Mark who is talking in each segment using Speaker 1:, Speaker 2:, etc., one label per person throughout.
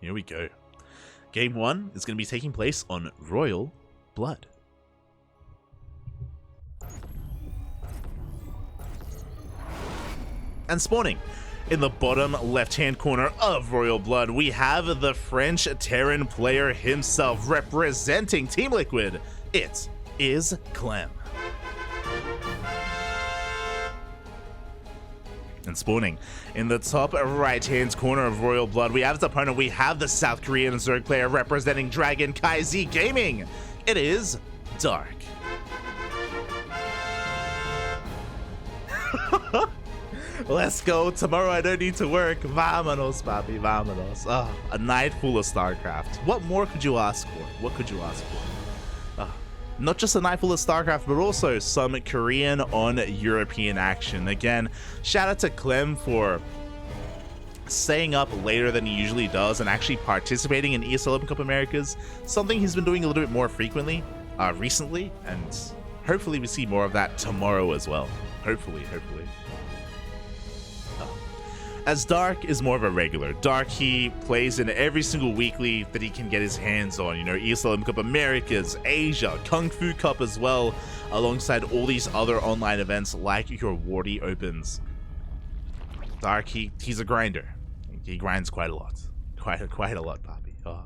Speaker 1: Here we go. Game 1 is going to be taking place on Royal Blood. And spawning in the bottom left-hand corner of Royal Blood, we have the French Terran player himself representing Team Liquid. It is Clem. And spawning in the top right-hand corner of Royal Blood, we have his opponent. We have the South Korean Zerg player representing CranKy Gaming. It is Dark. Let's go. Tomorrow I don't need to work. Vámonos, papi, vámonos. Oh, a night full of StarCraft. What more could you ask for? What could you ask for? Not just a night full of StarCraft, but also some Korean on European action. Again, shout out to Clem for staying up later than he usually does and actually participating in ESL Open Cup Americas, something he's been doing a little bit more frequently recently, and hopefully we see more of that tomorrow as well. Hopefully. As Dark is more of a regular. Dark, he plays in every single weekly that he can get his hands on. You know, ESL Open Cup Americas, Asia, Kung Fu Cup as well, alongside all these other online events like your Warty Opens. Dark, he's a grinder. He grinds quite a lot. Quite a lot, Poppy. Oh.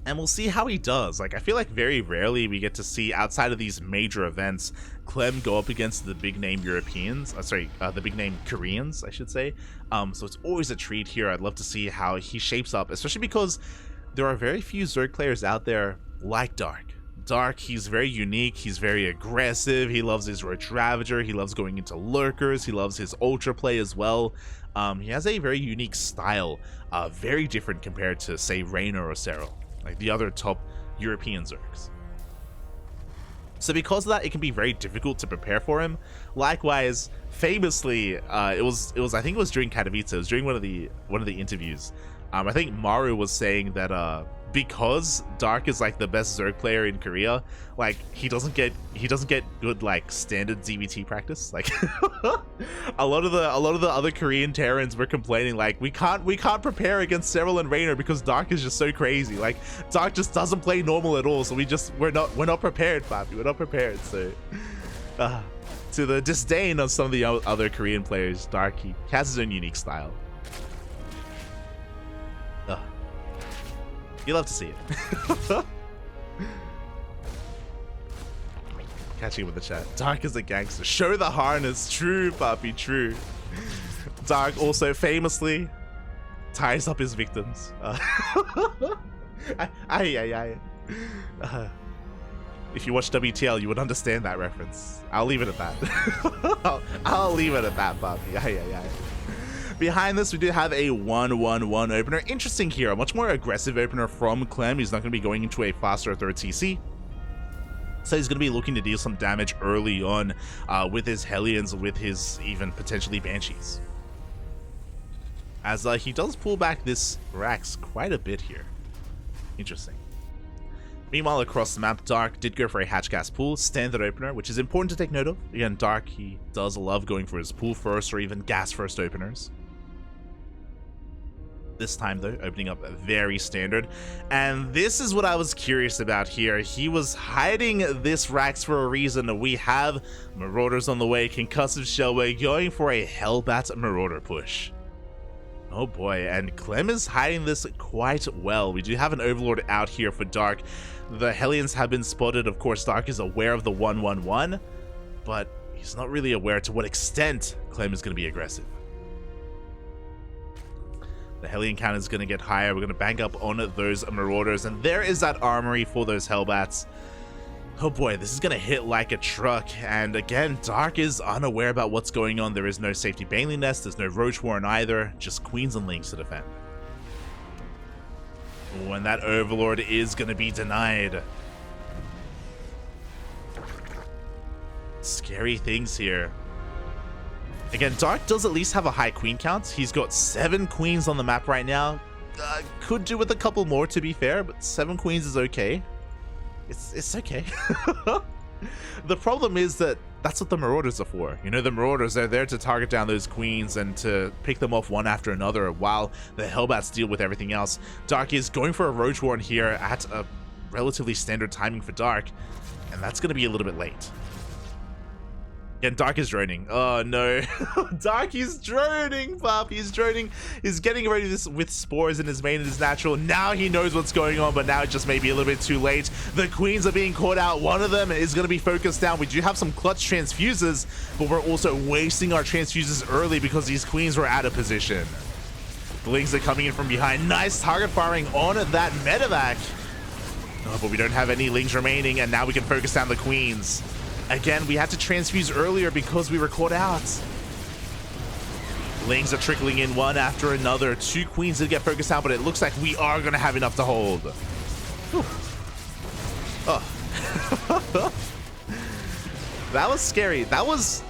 Speaker 1: And we'll see how he does. Like, I feel like very rarely we get to see, outside of these major events, Clem go up against the big name Europeans. The big name Koreans, I should say. So it's always a treat here. I'd love to see how he shapes up, especially because there are very few Zerg players out there like Dark. Dark, he's very unique. He's very aggressive. He loves his Roach Ravager. He loves going into lurkers. He loves his ultra play as well. He has a very unique style, very different compared to, say, Reyna or Serral, like the other top European Zergs. So because of that, it can be very difficult to prepare for him. Likewise, famously, it was I think it was during Katowice. It was during one of the interviews. I think Maru was saying that because Dark is like the best Zerg player in Korea, like he doesn't get good like standard ZvT practice. Like a lot of the other Korean Terrans were complaining like we can't prepare against Serral and Reyna because Dark is just so crazy. Like Dark just doesn't play normal at all, so we're not prepared, Papi. We're not prepared. So to the disdain of some of the other Korean players, Dark, he has his own unique style. You love to see it. Catching with the chat. Dark is a gangster. Show the harness. True, Papi, true. Dark also famously ties up his victims. If you watch WTL, you would understand that reference. I'll leave it at that. I'll leave it at that, Papi. Behind this, we do have a 1-1-1 opener. Interesting here, a much more aggressive opener from Clem. He's not going to be going into a faster third TC. So he's going to be looking to deal some damage early on with his Hellions, with his even potentially Banshees. As he does pull back this Rax quite a bit here. Interesting. Meanwhile, across the map, Dark did go for a hatch gas pool, standard opener, which is important to take note of. Again, Dark, he does love going for his pool first or even gas first openers. This time though, opening up very standard. And this is what I was curious about here. He was hiding this Rax for a reason. We have Marauders on the way, concussive shellway, going for a Hellbat Marauder push. Oh boy, and Clem is hiding this quite well. We do have an Overlord out here for Dark. The Hellions have been spotted. Of course, Dark is aware of the 1-1-1, but he's not really aware to what extent Clem is going to be aggressive. The Hellion count is going to get higher. We're going to bank up on those Marauders, and there is that armory for those Hellbats. Oh boy, this is going to hit like a truck, and again, Dark is unaware about what's going on. There is no safety Baneling Nest, there's no Roach Warren either, just Queens and Lings to defend. Oh, and that Overlord is going to be denied. Scary things here. Again, Dark does at least have a high queen count. He's got 7 queens on the map right now. Could do with a couple more, to be fair, but 7 queens is okay. It's okay. The problem is that That's what the Marauders are for. You know, the Marauders, they're there to target down those queens and to pick them off one after another while the Hellbats deal with everything else. Dark is going for a Roach Warren here at a relatively standard timing for Dark, and that's going to be a little bit late. Again, Dark is droning. Oh no. Dark is droning, pup. He's droning. He's getting ready with spores in his main and his natural. Now he knows what's going on, but now it just may be a little bit too late. The queens are being caught out. One of them is going to be focused down. We do have some clutch transfuses, but we're also wasting our transfuses early because these queens were out of position. The Lings are coming in from behind. Nice target firing on that medevac. Oh, but we don't have any Lings remaining, and now we can focus down the queens. Again, we had to transfuse earlier because we were caught out. Lings are trickling in one after another. Two queens did get focused out, but it looks like we are going to have enough to hold. Whew. Oh. That was scary. That was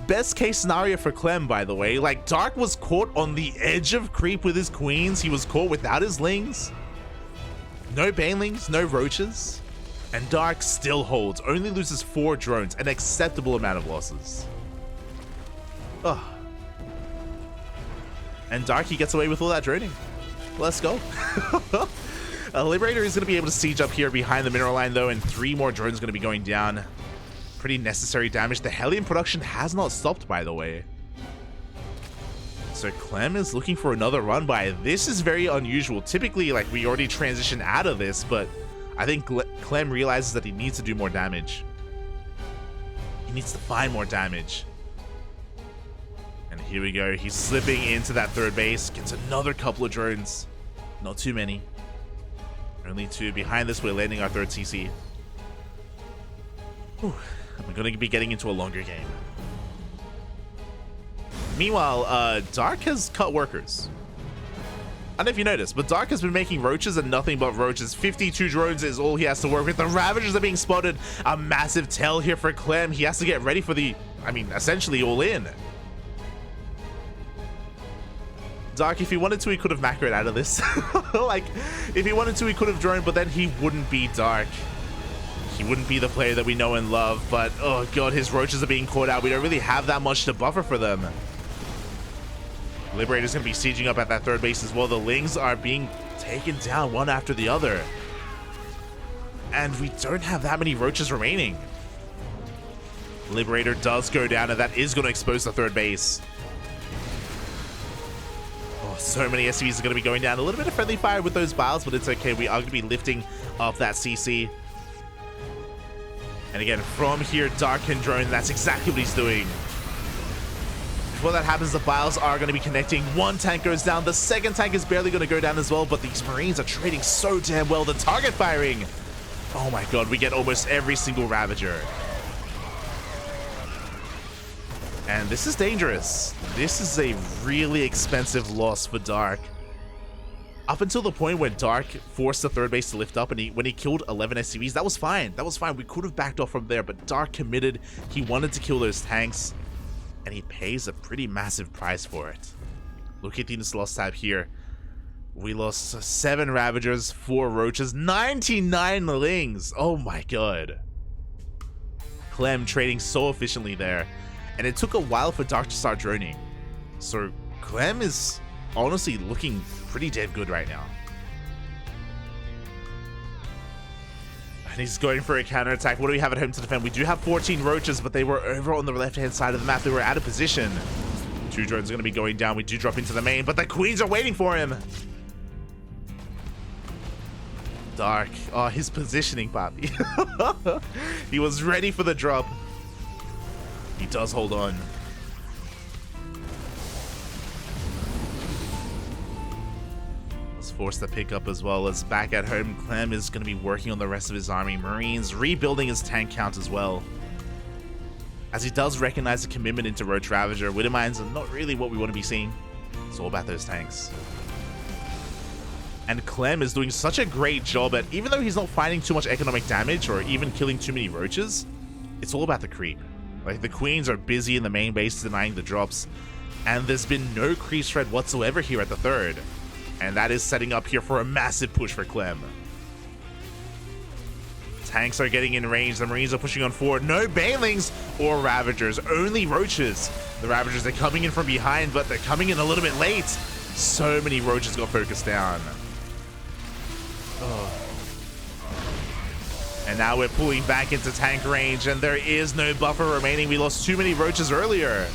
Speaker 1: best case scenario for Clem, by the way. Like, Dark was caught on the edge of creep with his queens. He was caught without his Lings. No banelings, no roaches. And Dark still holds, only loses 4 drones, an acceptable amount of losses. Ugh. And Dark, he gets away with all that droning. Let's go. Liberator is going to be able to siege up here behind the mineral line, though, and 3 more drones are going to be going down. Pretty necessary damage. The Hellion production has not stopped, by the way. So Clem is looking for another run by. This is very unusual. Typically, like, we already transitioned out of this, but I think Clem realizes that he needs to do more damage. He needs to find more damage. And here we go. He's slipping into that third base. Gets another couple of drones. Not too many. Only 2. Behind this, we're landing our 3rd CC. Whew. We're going to be getting into a longer game. Meanwhile, Dark has cut workers. I don't know if you noticed, but Dark has been making roaches and nothing but roaches. 52 drones is all he has to work with. The Ravagers are being spotted. A massive tell here for Clem. He has to get ready for the, I mean, essentially all in. Dark, if he wanted to, he could have macroed out of this. Like, if he wanted to, he could have droned, but then he wouldn't be Dark. He wouldn't be the player that we know and love, but oh god, his roaches are being caught out. We don't really have that much to buffer for them. Liberator's going to be sieging up at that 3rd base as well. The Lings are being taken down one after the other. And we don't have that many roaches remaining. Liberator does go down, and that is going to expose the 3rd base. Oh, so many SCVs are going to be going down. A little bit of friendly fire with those biles, but it's okay. We are going to be lifting off that CC. And again, from here, Dark can drone. That's exactly what he's doing. Before that happens, the biles are going to be connecting. 1 tank goes down. The 2nd tank is barely going to go down as well, but these Marines are trading so damn well. The target firing. Oh my god, we get almost every single Ravager. And this is dangerous. This is a really expensive loss for Dark. Up until the point where Dark forced the 3rd base to lift up, and when he killed 11 SCVs, that was fine. That was fine. We could have backed off from there, but Dark committed. He wanted to kill those tanks. And he pays a pretty massive price for it. Look at this loss tab here. We lost 7 Ravagers, 4 Roaches, 99 Lings. Oh my god. Clem trading so efficiently there. And it took a while for Dark to start droning. So Clem is honestly looking pretty damn good right now. And he's going for a counterattack. What do we have at home to defend? We do have 14 roaches, but they were over on the left-hand side of the map. They were out of position. 2 drones are going to be going down. We do drop into the main, but the queens are waiting for him. Dark. Oh, his positioning, Poppy. He was ready for the drop. He does hold on. Force the pickup as well. As back at home, Clem is going to be working on the rest of his army. Marines rebuilding his tank count as well. As he does recognize the commitment into Roach Ravager, Widowmines are not really what we want to be seeing. It's all about those tanks. And Clem is doing such a great job at, even though he's not finding too much economic damage or even killing too many roaches, it's all about the creep. Like, the queens are busy in the main base denying the drops, and there's been no creep threat whatsoever here at the 3rd. And that is setting up here for a massive push for Clem. tanks are getting in range. The Marines are pushing on forward. No Banelings or Ravagers, only Roaches. The Ravagers are coming in from behind, but they're coming in a little bit late. So many Roaches got focused down. Oh. And now we're pulling back into tank range, and there is no buffer remaining. We lost too many Roaches earlier.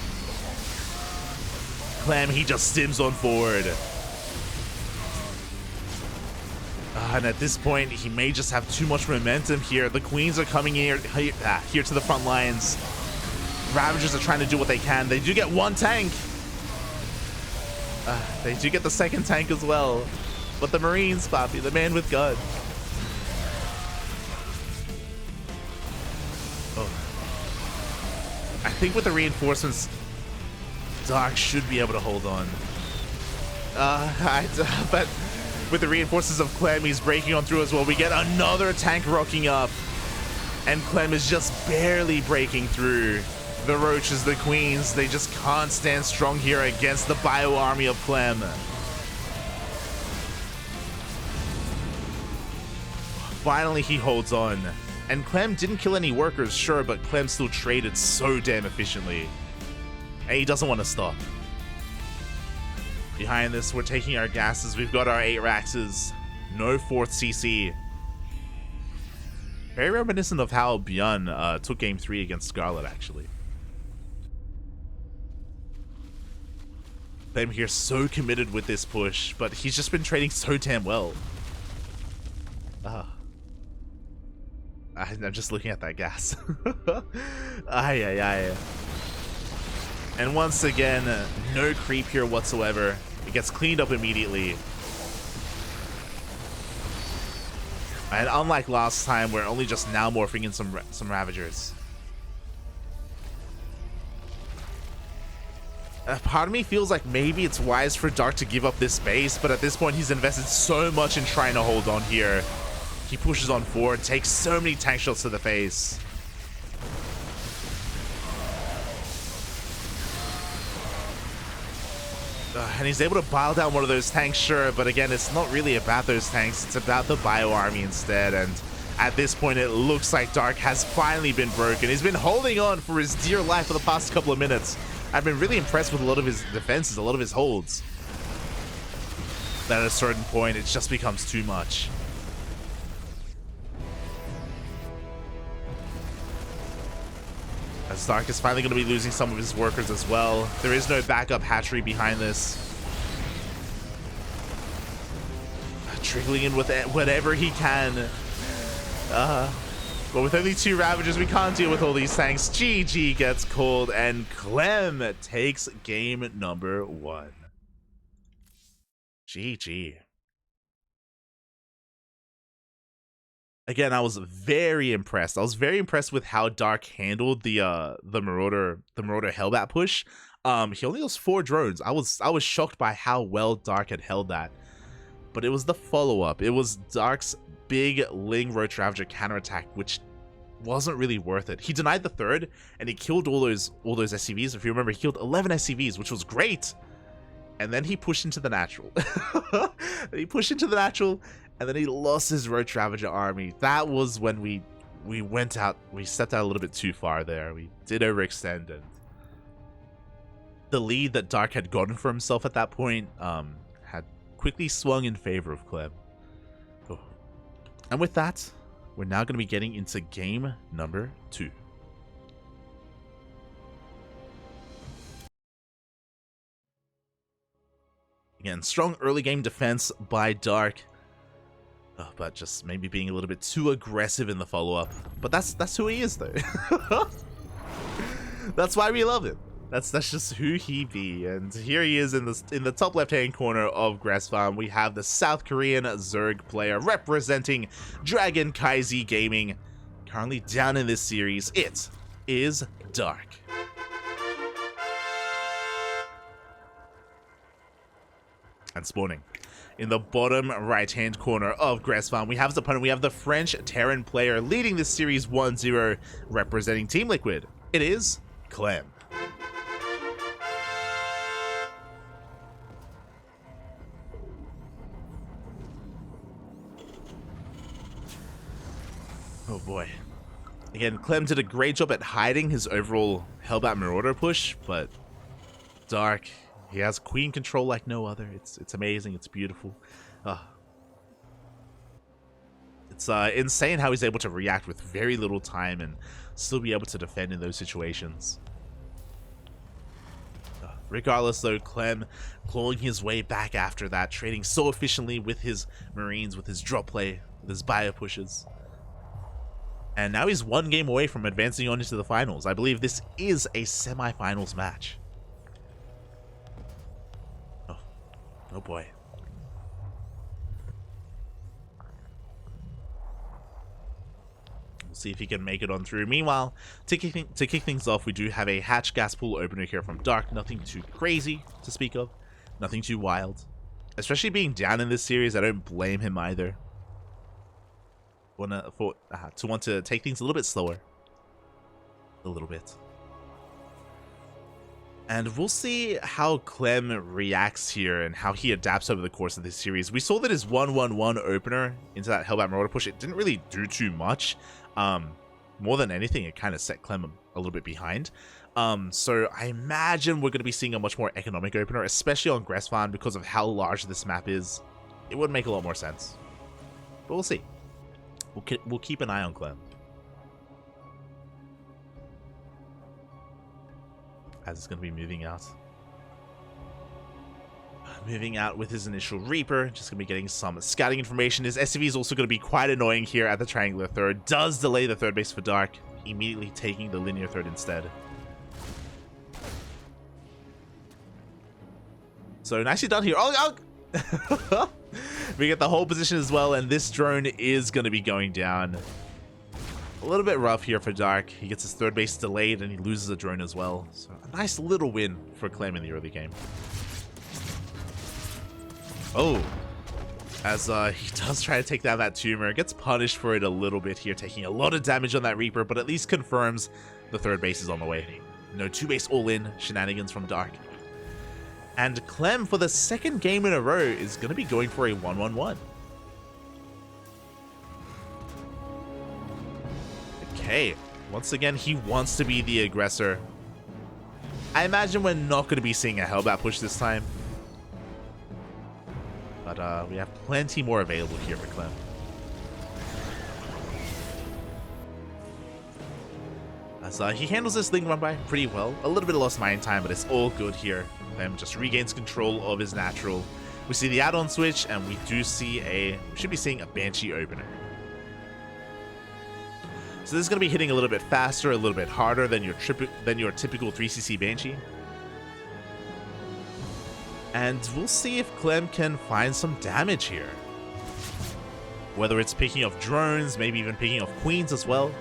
Speaker 1: Clem, he just stims on forward. And at this point, he may just have too much momentum here. The Queens are coming here to the front lines. Ravagers are trying to do what they can. They do get one tank. They do get the second tank as well. But the Marines, Papi, the man with God. Oh. I think with the reinforcements, Dark should be able to hold on. But with the reinforcements of Clem, he's breaking on through as well. We get another tank rocking up, and Clem is just barely breaking through. The Roaches, the Queens, they just can't stand strong here against the bio army of Clem. Finally, he holds on. And Clem didn't kill any workers, sure, but Clem still traded so damn efficiently. And he doesn't want to stop. Behind this, we're taking our gases. We've got our 8 Raxes. No 4th CC. Very reminiscent of how Byun took Game 3 against Scarlet, actually. Clem here so committed with this push, but he's just been trading so damn well. I'm just looking at that gas. Ay. And once again, no creep here whatsoever. It gets cleaned up immediately. And unlike last time, we're only just now morphing in some Ravagers. Part of me feels like maybe it's wise for Dark to give up this base, but at this point he's invested so much in trying to hold on here. He pushes on forward, takes so many tank shots to the face. And he's able to bile down one of those tanks, sure, but again, it's not really about those tanks, it's about the bio army instead. And at this point, it looks like Dark has finally been broken. He's been holding on for his dear life for the past couple of minutes. I've been really impressed with a lot of his defenses, a lot of his holds. But at a certain point, it just becomes too much. As Dark is finally going to be losing some of his workers as well. There is no backup hatchery behind this. Trickling in with whatever he can. But with only 2 Ravagers, we can't deal with all these tanks. GG gets called, and Clem takes game number 1. GG. Again, I was very impressed. I was very impressed with how Dark handled the Marauder Hellbat push. He only lost 4 drones. I was shocked by how well Dark had held that. But it was the follow-up. It was Dark's big Ling Roach Ravager counterattack, which wasn't really worth it. He denied the 3rd, and he killed all those SCVs. If you remember, he killed 11 SCVs, which was great. And then he pushed into the natural. And then he lost his Roach Ravager army. That was when we went out, we stepped out a little bit too far there. We did overextend, and the lead that Dark had gotten for himself at that point had quickly swung in favor of Clem. Oh. And with that, we're now going to be getting into game number 2. Again, strong early game defense by Dark. But just maybe being a little bit too aggressive in the follow-up. But that's who he is, though. That's why we love him. That's just who he be. And here he is in the top left-hand corner of Grass Farm. We have the South Korean Zerg player representing Dragon Kaizi Gaming. Currently down in this series, it is Dark. And spawning in the bottom right-hand corner of Grass Farm, we have his opponent. We have the French Terran player leading this series 1-0, representing Team Liquid. It is Clem. Oh boy. Again, Clem did a great job at hiding his overall Hellbat Marauder push, but Dark, he has queen control like no other. It's amazing. It's beautiful. It's insane how he's able to react with very little time and still be able to defend in those situations. Regardless, though, Clem clawing his way back after that, trading so efficiently with his Marines, with his drop play, with his bio pushes. And now he's one game away from advancing on into the finals. I believe this is a semi-finals match. Oh boy. We'll see if he can make it on through. Meanwhile, to kick things off, we do have a hatch gas pool opener here from Dark. Nothing too crazy to speak of. Nothing too wild. Especially being down in this series, I don't blame him either. To want to take things a little bit slower. A little bit. And we'll see how Clem reacts here and how he adapts over the course of this series. We saw that his 1-1-1 opener into that Hellbat Marauder push, it didn't really do too much. More than anything, it kind of set Clem a little bit behind. So I imagine we're going to be seeing a much more economic opener, especially on Gressfarm, because of how large this map is. It would make a lot more sense. But we'll see. We'll keep an eye on Clem. As it's going to be moving out. Moving out with his initial Reaper. Just going to be getting some scouting information. His SCV is also going to be quite annoying here at the triangular third. Does delay the third base for Dark. Immediately taking the linear third instead. So nicely done here. Oh! We get the whole position as well. And this drone is going to be going down. A little bit rough here for Dark. He gets his third base delayed and he loses a drone as well. So a nice little win for Clem in the early game. Oh, as he does try to take down that tumor. Gets punished for it a little bit here, taking a lot of damage on that Reaper, but at least confirms the third base is on the way. No two base all-in shenanigans from Dark. And Clem, for the second game in a row, is going to be going for a 1-1-1. Okay, once again, he wants to be the aggressor. I imagine we're not going to be seeing a Hellbat push this time. But we have plenty more available here for Clem. As he handles this thing run by pretty well. A little bit of lost mine time, but it's all good here. Clem just regains control of his natural. We see the add-on switch, and we do see we should be seeing a Banshee opener. So this is going to be hitting a little bit faster, a little bit harder than your typical 3cc Banshee. And we'll see if Clem can find some damage here. Whether it's picking off drones, maybe even picking off queens as well.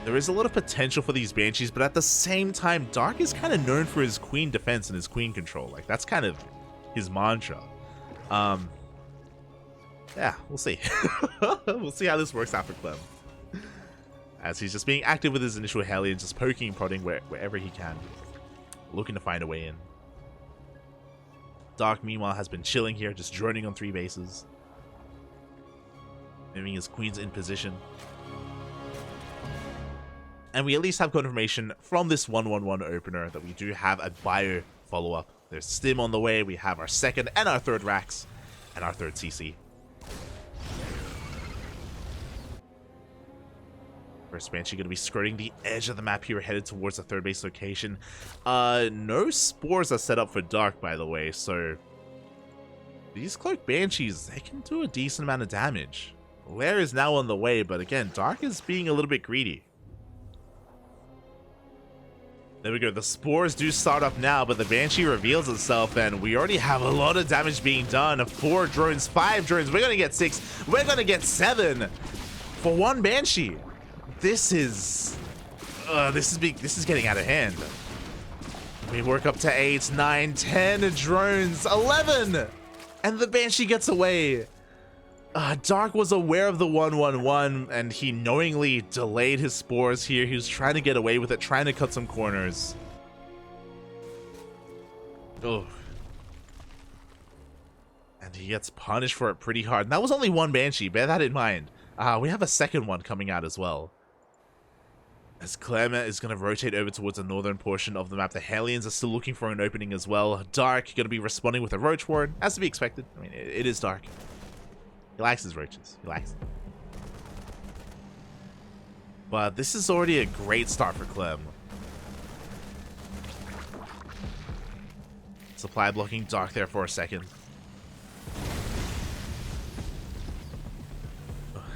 Speaker 1: There is a lot of potential for these Banshees, but at the same time, Dark is kind of known for his queen defense and his queen control. Like, that's kind of his mantra. Yeah, we'll see. We'll see how this works out for Clem. As he's just being active with his initial heli and just poking and prodding wherever he can. Looking to find a way in. Dark, meanwhile, has been chilling here, just droning on 3 bases. Moving his queens in position. And we at least have confirmation from this 1-1-1 opener that we do have a bio follow-up. There's Stim on the way, we have our second and our third racks, and our third CC. First Banshee going to be skirting the edge of the map here, headed towards the third base location. No spores are set up for Dark, by the way, so these Cloak Banshees, they can do a decent amount of damage. Lair is now on the way, but again, Dark is being a little bit greedy. There we go, the spores do start up now, but the Banshee reveals itself, and we already have a lot of damage being done. 4 drones, 5 drones, we're gonna get 6, we're gonna get 7 for 1 Banshee. This is getting out of hand. We work up to 8, 9, 10 drones, 11, and the Banshee gets away. Dark was aware of the 1-1-1, and he knowingly delayed his spores here. He was trying to get away with it, trying to cut some corners. Oh. And he gets punished for it pretty hard. And that was only 1 Banshee, bear that in mind. We have a second one coming out as well. As Clem is going to rotate over towards the northern portion of the map. The Hellions are still looking for an opening as well. Dark going to be responding with a Roach Ward, as to be expected. I mean, it is Dark. He likes his roaches. He likes them. But this is already a great start for Clem. Supply blocking Dark there for a second.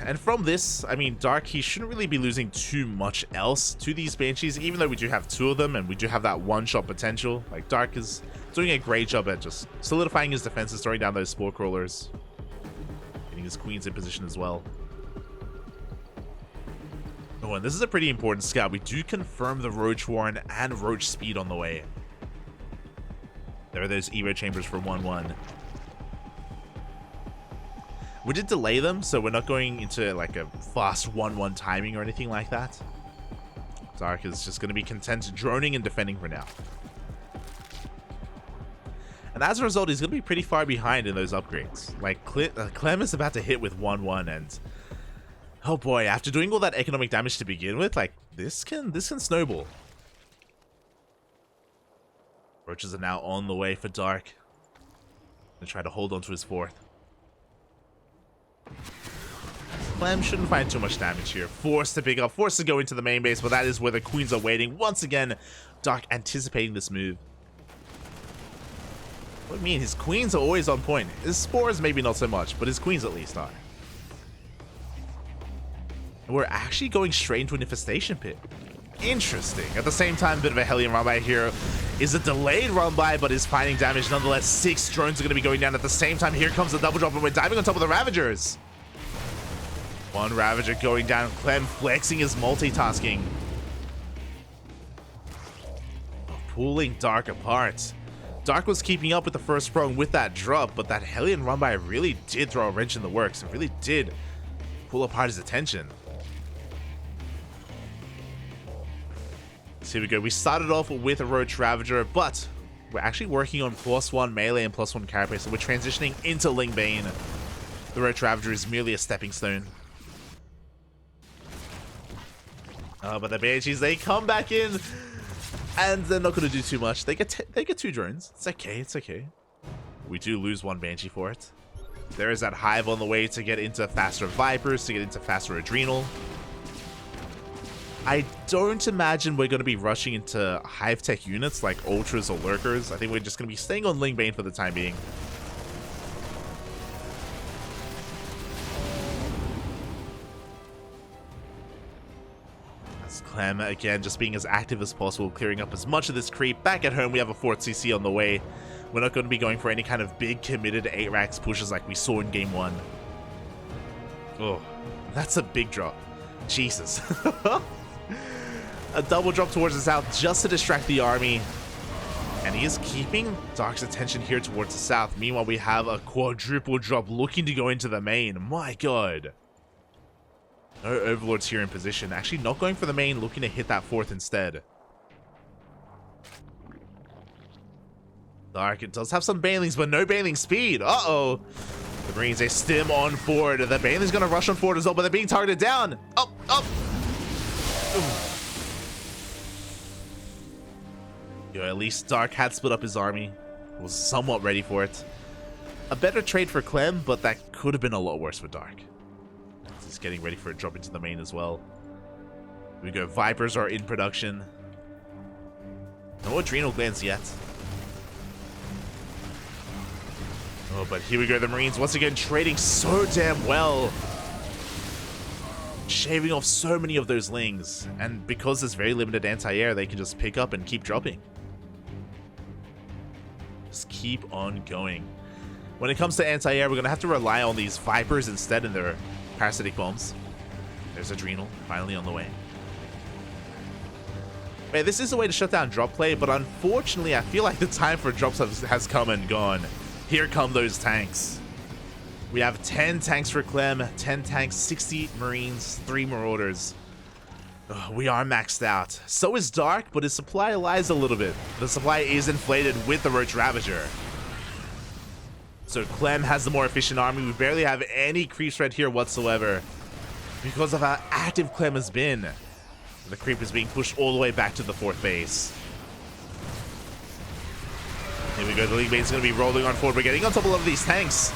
Speaker 1: And from this, I mean, Dark, he shouldn't really be losing too much else to these Banshees, even though we do have two of them and we do have that one-shot potential. Like, Dark is doing a great job at just solidifying his defenses, throwing down those Spore Crawlers. Getting his Queens in position as well. Oh, and this is a pretty important scout. We do confirm the Roach Warren and Roach Speed on the way. There are those Evo Chambers for 1-1. We did delay them, so we're not going into like a fast 1-1 timing or anything like that. Dark is just going to be content droning and defending for now. And as a result, he's going to be pretty far behind in those upgrades. Like, Clem is about to hit with 1-1, and oh boy, after doing all that economic damage to begin with, like, this can snowball. Roaches are now on the way for Dark. Gonna try to hold on to his fourth. Clem shouldn't find too much damage here. Forced to pick up, forced to go into the main base, but that is where the Queens are waiting. Once again, Dark anticipating this move. What do you mean? His Queens are always on point. His Spores maybe not so much, but his Queens at least are. And we're actually going straight into an Infestation Pit. Interesting. At the same time, a bit of a Hellion run by here. Is a delayed run by, but is finding damage nonetheless. 6 drones are going to be going down at the same time. Here comes the double drop, and we're diving on top of the Ravagers. One Ravager going down. Clem flexing his multitasking. Pulling Dark apart. Dark was keeping up with the first sprung with that drop, but that Hellion run by really did throw a wrench in the works. It really did pull apart his attention. So here we go. We started off with a Roach Ravager, but we're actually working on +1 melee and +1 carapace, so we're transitioning into Ling Bane. The Roach Ravager is merely a stepping stone. But the Banshees, they come back in, and they're not going to do too much. They get 2 drones. It's okay, it's okay. We do lose 1 Banshee for it. There is that Hive on the way to get into faster Vipers, to get into faster Adrenal. I don't imagine we're going to be rushing into Hive Tech units like Ultras or Lurkers. I think we're just going to be staying on Ling Bane for the time being. That's Clem, again, just being as active as possible, clearing up as much of this creep. Back at home, we have a 4th CC on the way. We're not going to be going for any kind of big committed 8 racks pushes like we saw in Game 1. Oh, that's a big drop. Jesus. A double drop towards the south just to distract the army. And he is keeping Dark's attention here towards the south. Meanwhile, we have a quadruple drop looking to go into the main. My god. No Overlords here in position. Actually not going for the main, looking to hit that 4th instead. Dark, it does have some Banelings, but no Baneling speed. Uh-oh. The Marines, they stim on forward. The Baneling's going to rush on forward as well, but they're being targeted down. Up, up. Ooh. Yo, at least Dark had split up his army. Was somewhat ready for it. A better trade for Clem, but that could have been a lot worse for Dark. He's getting ready for a drop into the main as well. Here we go. Vipers are in production. No Adrenal Glands yet. Oh, but here we go. The Marines once again trading so damn well. Shaving off so many of those Lings. And because there's very limited anti-air, they can just pick up and keep dropping. Just keep on going. When it comes to anti-air, we're going to have to rely on these Vipers instead in their parasitic bombs. There's Adrenal, finally on the way. Man, this is a way to shut down drop play, but unfortunately, I feel like the time for drops has come and gone. Here come those tanks. We have 10 tanks for Clem, 10 tanks, 60 Marines, 3 Marauders. We are maxed out. So is Dark, but his supply lies a little bit. The supply is inflated with the Roach Ravager. So Clem has the more efficient army. We barely have any creep threat here whatsoever. because of how active Clem has been. The creep is being pushed all the way back to the 4th base. Here we go, the League Bane's going to be rolling on forward. We're getting on top of a lot of these tanks.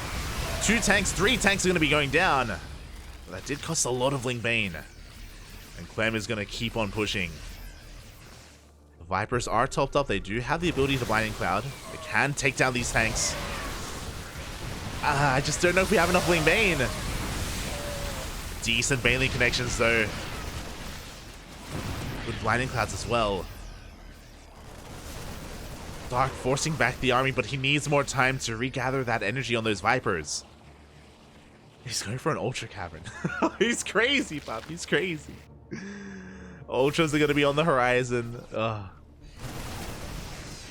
Speaker 1: 2 tanks, 3 tanks are going to be going down. But that did cost a lot of Ling Bane. And Clem is going to keep on pushing. The Vipers are topped up. They do have the ability to Blinding Cloud. They can take down these tanks. I just don't know if we have enough Ling Bane. Decent Baneling connections though. With Blinding Clouds as well. Dark forcing back the army, but he needs more time to regather that energy on those Vipers. He's going for an Ultra Cavern. He's crazy, Pop. He's crazy. Ultras are going to be on the horizon. Ugh.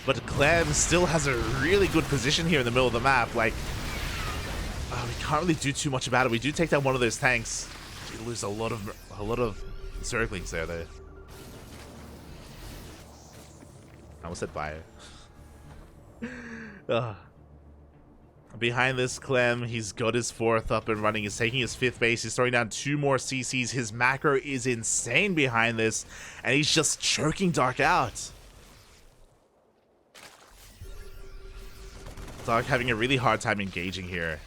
Speaker 1: But Clem still has a really good position here in the middle of the map. Like, we can't really do too much about it. We do take down one of those tanks. We lose a lot of Zerglings there, though. I almost said fire. Behind this Clem, he's got his 4th up and running. He's taking his 5th base. He's throwing down 2 more CCs. His macro is insane behind this, and he's just choking Dark out. Dark having a really hard time engaging here.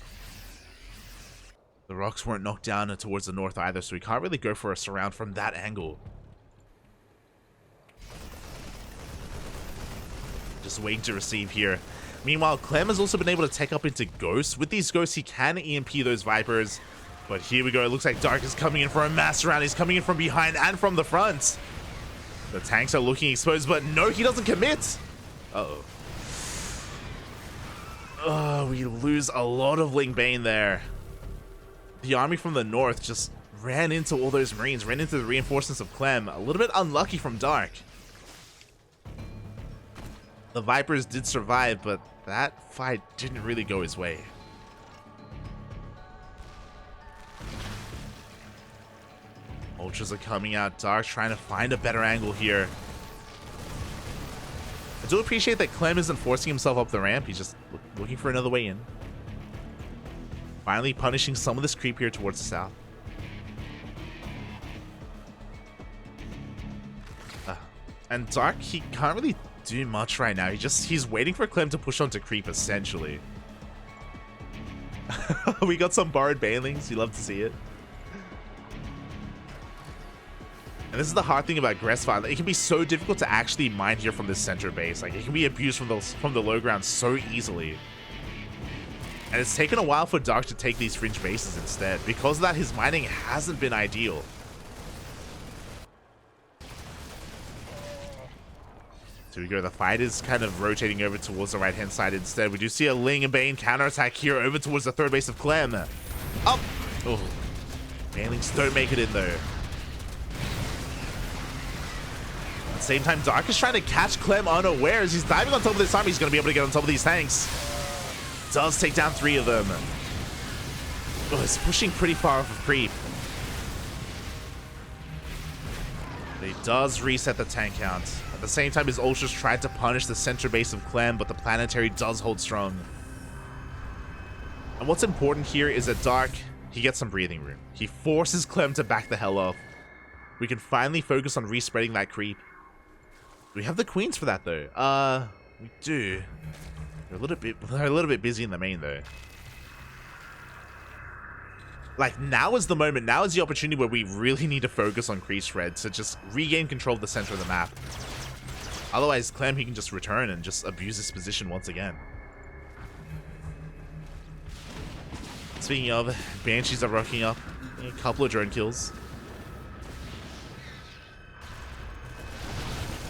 Speaker 1: The rocks weren't knocked down towards the north either, so we can't really go for a surround from that angle. Just waiting to receive here. Meanwhile, Clem has also been able to take up into Ghosts. With these Ghosts, he can EMP those Vipers. But here we go. It looks like Dark is coming in for a mass round. He's coming in from behind and from the front. The tanks are looking exposed, but no, he doesn't commit. Uh-oh. Oh, we lose a lot of Ling Bane there. The army from the north just ran into all those Marines, ran into the reinforcements of Clem. A little bit unlucky from Dark. The Vipers did survive, but that fight didn't really go his way. Ultras are coming out. Dark trying to find a better angle here. I do appreciate that Clem isn't forcing himself up the ramp. He's just looking for another way in. Finally punishing some of this creep here towards the south. And Dark, he can't really do much right now. He's waiting for Clem to push onto creep, essentially. We got some borrowed banelings. You love to see it. And this is the hard thing about Gressfire. It can be so difficult to actually mine here from this center base. Like, it can be abused from the low ground so easily. And it's taken a while for Dark to take these fringe bases instead. Because of that, his mining hasn't been ideal. So we go, the fight is kind of rotating over towards the right-hand side instead. We do see a Ling and Bane counterattack here over towards the 3rd base of Clem. Up! Oh, Banelings don't make it in though. At the same time, Dark is trying to catch Clem unawares. He's diving on top of this army. He's going to be able to get on top of these tanks. Does take down 3 of them. Oh, it's pushing pretty far off of creep. But he does reset the tank count. At the same time, his Ultras tried to punish the center base of Clem, but the Planetary does hold strong. And what's important here is that Dark, he gets some breathing room. He forces Clem to back the hell off. We can finally focus on respreading that creep. We have the queens for that though. We do. They're a little bit busy in the main though. Like, now is the moment, now is the opportunity where we really need to focus on creep spread to just regain control of the center of the map. Otherwise, Clem, he can just return and just abuse his position once again. Speaking of, Banshees are rocking up. A couple of drone kills.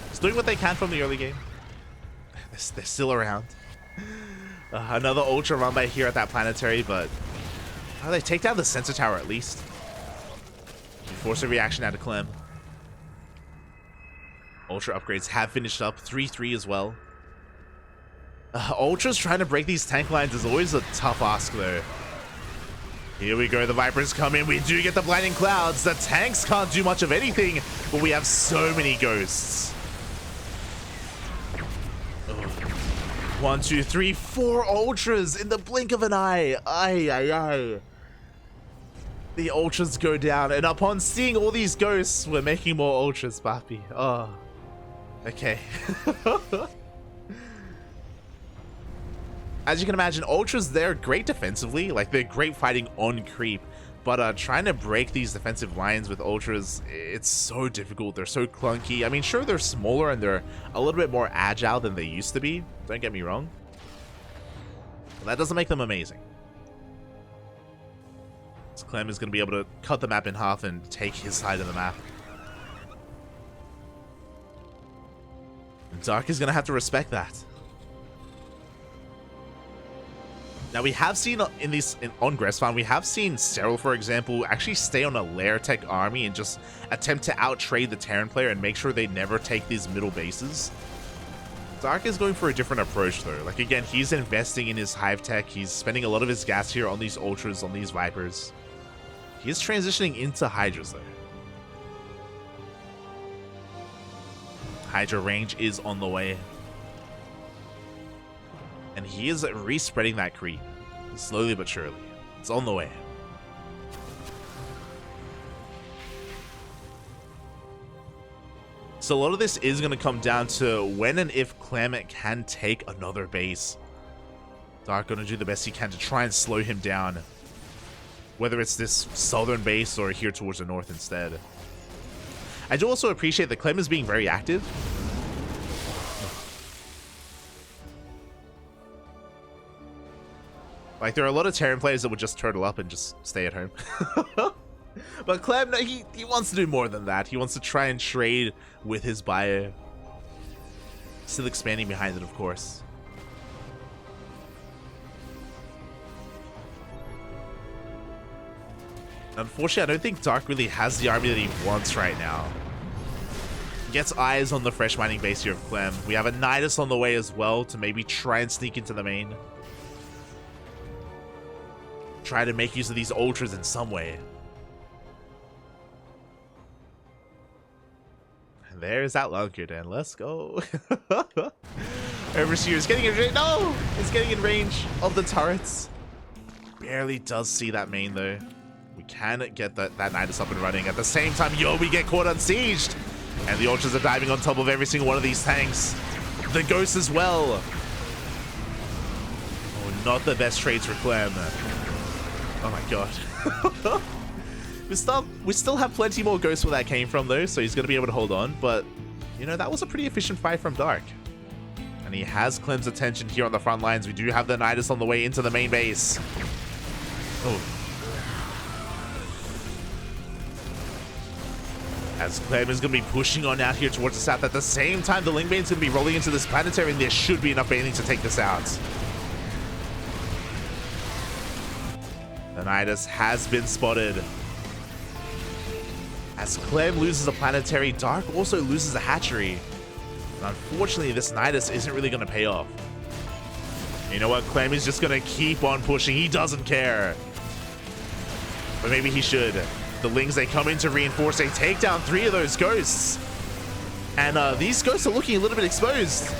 Speaker 1: Just doing what they can from the early game. They're still around. Another Ultra run by here at that Planetary, but they take down the sensor tower at least. We force a reaction out of Clem. Ultra upgrades have finished up. 3-3 as well. Ultra's trying to break these tank lines is always a tough ask though. Here we go, the Vipers come in. We do get the Blinding Clouds. The tanks can't do much of anything, but we have so many Ghosts. 1, 2, 3, 4 Ultras in the blink of an eye. Aye, aye, aye. The ultras go down, and upon seeing all these ghosts, we're making more ultras, Papi. Oh, okay. As you can imagine, ultras, they're great defensively. Like, they're great fighting on creep. But trying to break these defensive lines with ultras, it's so difficult. They're so clunky. I mean, sure, they're smaller and they're a little bit more agile than they used to be. Don't get me wrong. But that doesn't make them amazing. So Clem is going to be able to cut the map in half and take his side of the map. And Dark is going to have to respect that. Now, we have seen on Gressfarm, we have seen Cyril, for example, actually stay on a lair tech army and just attempt to out-trade the Terran player and make sure they never take these middle bases. Dark is going for a different approach, though. Like, again, he's investing in his hive tech. He's spending a lot of his gas here on these ultras, on these vipers. He is transitioning into hydras, though. Hydra range is on the way. And he is re-spreading that creep. Slowly but surely. It's on the way. So a lot of this is going to come down to when and if Clem can take another base. Dark going to do the best he can to try and slow him down. Whether it's this southern base or here towards the north instead. I do also appreciate that Clem is being very active. Like, there are a lot of Terran players that would just turtle up and just stay at home. But Clem, no, he wants to do more than that. He wants to try and trade with his bio. Still expanding behind it, of course. Unfortunately, I don't think Dark really has the army that he wants right now. Gets eyes on the fresh mining base here of Clem. We have a Nidus on the way as well to maybe try and sneak into the main. Try to make use of these ultras in some way. And there's that Lunker, Dan. Let's go. Overseer is getting in range. No! It's getting in range of the turrets. Barely does see that main, though. We can get that Nidus up and running. At the same time, yo, we get caught unsieged. And the ultras are diving on top of every single one of these tanks. The ghosts as well. Oh, not the best trades for Clem. Oh my god. we still have plenty more ghosts where that came from, though, so he's going to be able to hold on. But, you know, that was a pretty efficient fight from Dark. And he has Clem's attention here on the front lines. We do have the Nidus on the way into the main base. Oh. As Clem is going to be pushing on out here towards the south. At the same time, the Lingbane's going to be rolling into this planetary, and there should be enough baning to take this out. The Nidus has been spotted. As Clem loses a planetary, Dark also loses a hatchery. And unfortunately, this Nidus isn't really going to pay off. You know what? Clem is just going to keep on pushing. He doesn't care. But maybe he should. The Lings, they come in to reinforce. They take down 3 of those ghosts. And these ghosts are looking a little bit exposed.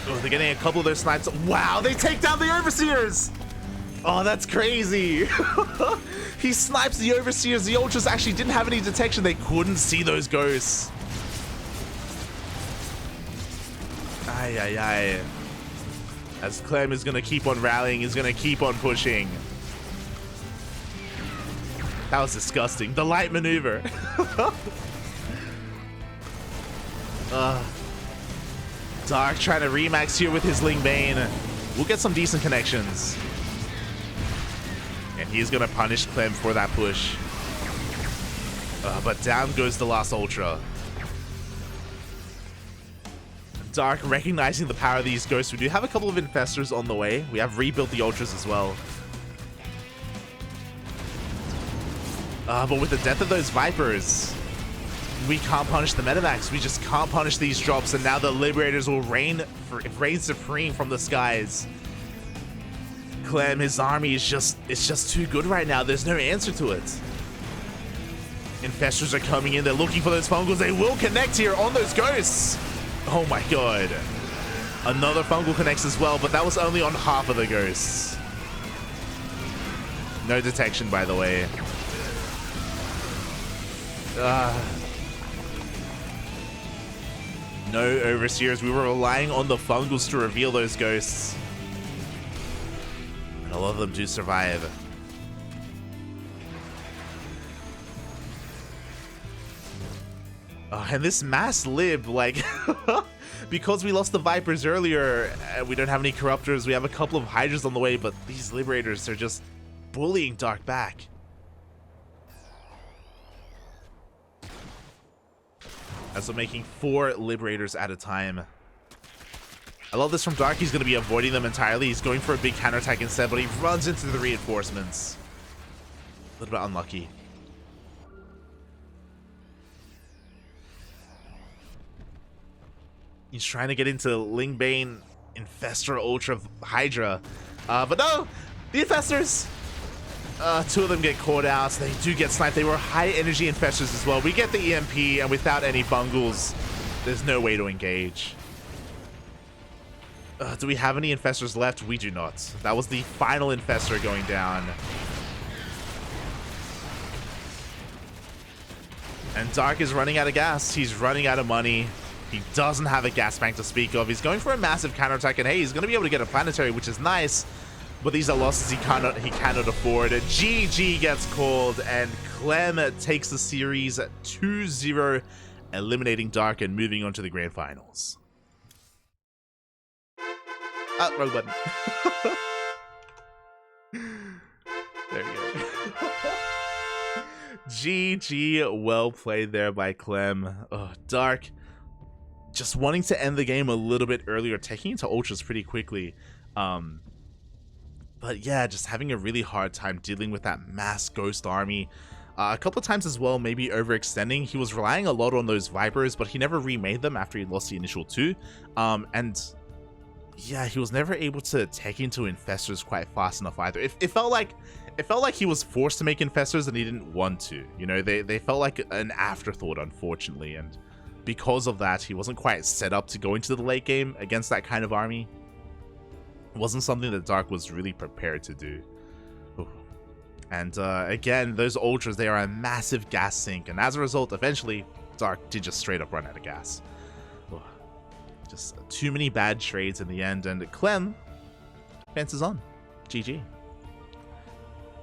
Speaker 1: Oh, they're getting a couple of those snipes. Wow, they take down the Overseers. Oh, that's crazy. He snipes the Overseers. The Ultras actually didn't have any detection. They couldn't see those ghosts. Ay, ay, ay. As Clem is going to keep on rallying, he's going to keep on pushing. That was disgusting. The light maneuver. Dark trying to remax here with his Lingbane. We'll get some decent connections. And he's going to punish Clem for that push. But down goes the last Ultra. Dark recognizing the power of these ghosts. We do have a couple of Infestors on the way. We have rebuilt the Ultras as well. But with the death of those Vipers, we can't punish the Metamax. We just can't punish these drops. And now the Liberators will reign supreme from the skies. Clem, his army is just too good right now. There's no answer to it. Infestors are coming in. They're looking for those fungals. They will connect here on those ghosts. Oh my god. Another fungal connects as well, but that was only on half of the ghosts. No detection, by the way. No overseers. We were relying on the fungals to reveal those ghosts. And a lot of them do survive. And this mass lib, like, because we lost the Vipers earlier, we don't have any Corruptors, we have a couple of Hydras on the way, but these Liberators are just bullying Dark back. As we're making 4 Liberators at a time. I love this from Dark. He's going to be avoiding them entirely. He's going for a big counterattack instead, but he runs into the reinforcements. A little bit unlucky. He's trying to get into Lingbane, Infestor, Ultra, Hydra. But no! The Infestors! 2 of them get caught out. They do get sniped. They were high energy Infestors as well. We get the EMP, and without any bungles, there's no way to engage. Do we have any Infestors left? We do not. That was the final Infestor going down. And Dark is running out of gas. He's running out of money. He doesn't have a gas bank to speak of. He's going for a massive counterattack, and hey, he's going to be able to get a planetary, which is nice. But these are losses he cannot afford. GG gets called, and Clem takes the series 2-0, eliminating Dark and moving on to the grand finals. Ah, wrong button. There we go. GG, well played there by Clem. Oh, Dark just wanting to end the game a little bit earlier, taking into Ultras pretty quickly. But yeah, just having a really hard time dealing with that mass ghost army. A couple of times as well, maybe overextending. He was relying a lot on those Vipers, but he never remade them after he lost the initial 2. And yeah, he was never able to take into Infestors quite fast enough either. It felt like he was forced to make Infestors and he didn't want to. You know, they felt like an afterthought, unfortunately, and because of that, he wasn't quite set up to go into the late game against that kind of army. It wasn't something that Dark was really prepared to do. Ooh. And again, those Ultras, they are a massive gas sink, and as a result, eventually, Dark did just straight up run out of gas. Ooh. Just too many bad trades in the end, and Clem fences on. GG.